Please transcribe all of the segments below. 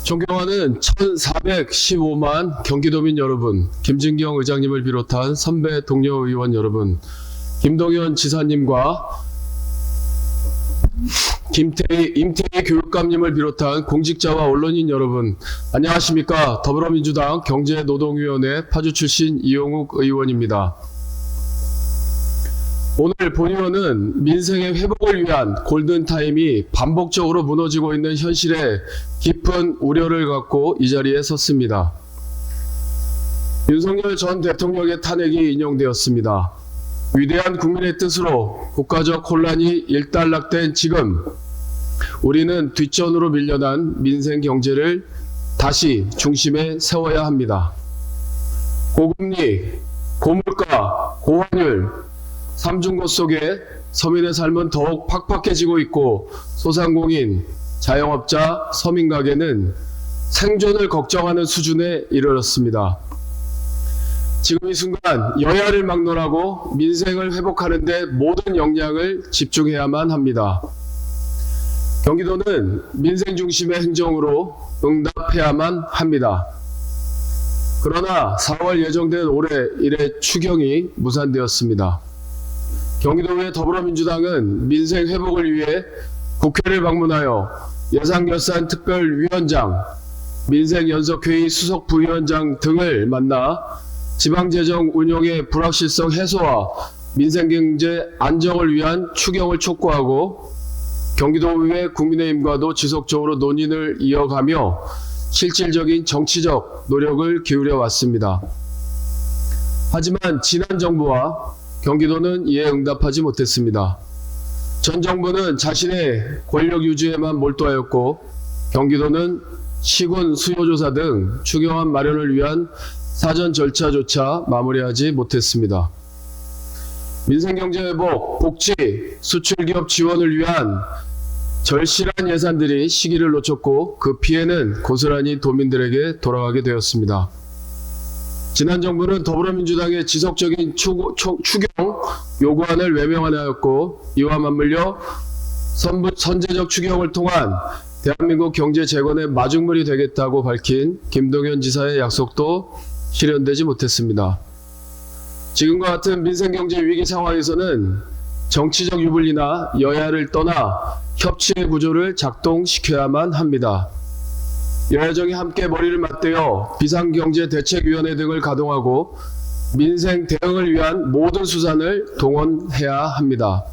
존경하는 1415만 경기도민 여러분, 김진경 의장님을 비롯한 선배 동료 의원 여러분, 김동연 지사님과 임태희 교육감님을 비롯한 공직자와 언론인 여러분, 안녕하십니까. 더불어민주당 경제노동위원회 파주 출신 이용욱 의원입니다. 오늘 본의원은 민생의 회복을 위한 골든타임이 반복적으로 무너지고 있는 현실에 깊은 우려를 갖고 이 자리에 섰습니다. 윤석열 전 대통령의 탄핵이 인용되었습니다. 위대한 국민의 뜻으로 국가적 혼란이 일단락된 지금 우리는 뒷전으로 밀려난 민생 경제를 다시 중심에 세워야 합니다. 고금리, 고물가, 고환율, 삼중고 속에 서민의 삶은 더욱 팍팍해지고 있고 소상공인, 자영업자, 서민 가게는 생존을 걱정하는 수준에 이르렀습니다. 지금 이 순간 여야를 막론하고 민생을 회복하는 데 모든 역량을 집중해야만 합니다. 경기도는 민생 중심의 행정으로 응답해야만 합니다. 그러나 4월 예정된 올해 1회 추경이 무산되었습니다. 경기도의 더불어민주당은 민생 회복을 위해 국회를 방문하여 예산결산특별위원장, 민생연석회의 수석부위원장 등을 만나 지방재정 운용의 불확실성 해소와 민생경제 안정을 위한 추경을 촉구하고 경기도의회 국민의힘과도 지속적으로 논의를 이어가며 실질적인 정치적 노력을 기울여 왔습니다. 하지만 지난 정부와 경기도는 이에 응답하지 못했습니다. 전 정부는 자신의 권력 유지에만 몰두하였고 경기도는 시군 수요조사 등 추경안 마련을 위한 사전 절차조차 마무리하지 못했습니다. 민생경제회복, 복지, 수출기업 지원을 위한 절실한 예산들이 시기를 놓쳤고 그 피해는 고스란히 도민들에게 돌아가게 되었습니다. 지난 정부는 더불어민주당의 지속적인 추경 요구안을 외면하였고 이와 맞물려 선제적 추경을 통한 대한민국 경제 재건의 마중물이 되겠다고 밝힌 김동연 지사의 약속도 실현되지 못했습니다. 지금과 같은 민생경제 위기 상황에서는 정치적 유불리나 여야를 떠나 협치의 구조를 작동시켜야만 합니다. 여야정이 함께 머리를 맞대어 비상경제대책위원회 등을 가동하고 민생 대응을 위한 모든 수단을 동원해야 합니다.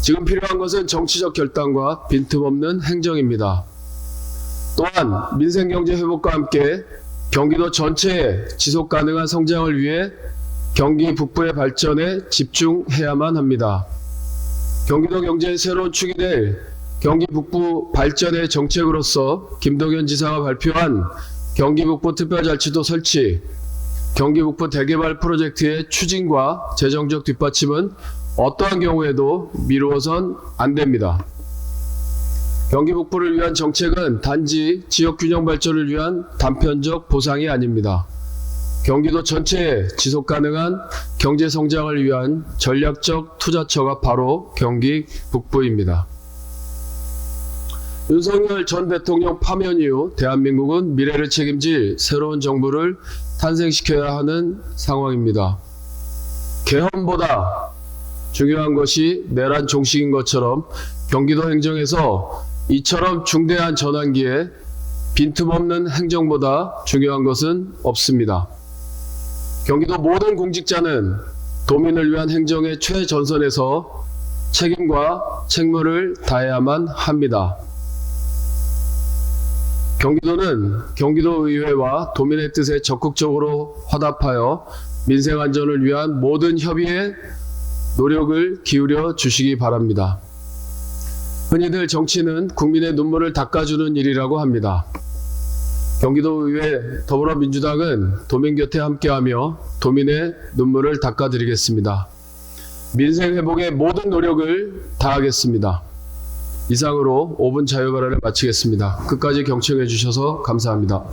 지금 필요한 것은 정치적 결단과 빈틈없는 행정입니다. 또한 민생경제 회복과 함께 경기도 전체의 지속가능한 성장을 위해 경기 북부의 발전에 집중해야만 합니다. 경기도 경제의 새로운 축이 될 경기 북부 발전의 정책으로서 김동연 지사가 발표한 경기 북부 특별자치도 설치, 경기 북부 대개발 프로젝트의 추진과 재정적 뒷받침은 어떠한 경우에도 미루어선 안 됩니다. 경기 북부를 위한 정책은 단지 지역 균형 발전을 위한 단편적 보상이 아닙니다. 경기도 전체의 지속 가능한 경제 성장을 위한 전략적 투자처가 바로 경기 북부입니다. 윤석열 전 대통령 파면 이후 대한민국은 미래를 책임질 새로운 정부를 탄생시켜야 하는 상황입니다. 개헌보다 중요한 것이 내란 종식인 것처럼 경기도 행정에서 이처럼 중대한 전환기에 빈틈없는 행정보다 중요한 것은 없습니다. 경기도 모든 공직자는 도민을 위한 행정의 최전선에서 책임과 책무를 다해야만 합니다. 경기도는 경기도의회와 도민의 뜻에 적극적으로 화답하여 민생 안전을 위한 모든 협의에 노력을 기울여 주시기 바랍니다. 흔히들 정치는 국민의 눈물을 닦아주는 일이라고 합니다. 경기도의회 더불어민주당은 도민 곁에 함께하며 도민의 눈물을 닦아드리겠습니다. 민생 회복에 모든 노력을 다하겠습니다. 이상으로 5분 자유발언을 마치겠습니다. 끝까지 경청해 주셔서 감사합니다.